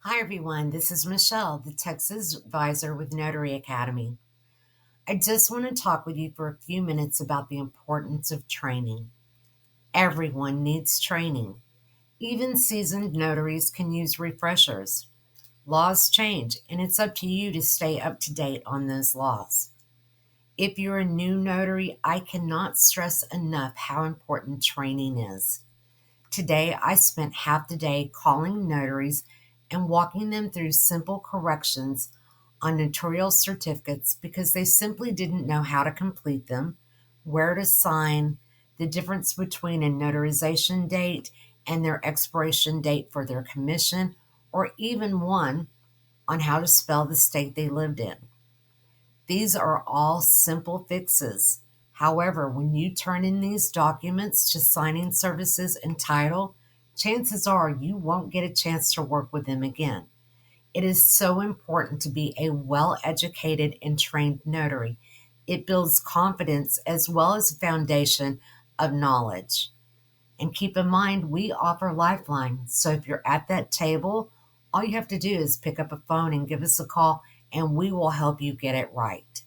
Hi, everyone. This is Michelle, the Texas Advisor with Notary Academy. I just want to talk with you for a few minutes about the importance of training. Everyone needs training. Even seasoned notaries can use refreshers. Laws change, and it's up to you to stay up to date on those laws. If you're a new notary, I cannot stress enough how important training is. Today, I spent half the day calling notaries and walking them through simple corrections on notarial certificates because they simply didn't know how to complete them, where to sign, the difference between a notarization date and their expiration date for their commission, or even one on how to spell the state they lived in. These are all simple fixes. However, when you turn in these documents to signing services and title, chances are you won't get a chance to work with them again. It is so important to be a well educated and trained notary. It builds confidence as well as a foundation of knowledge. And keep in mind, we offer Lifeline. So if you're at that table, all you have to do is pick up a phone and give us a call, and we will help you get it right.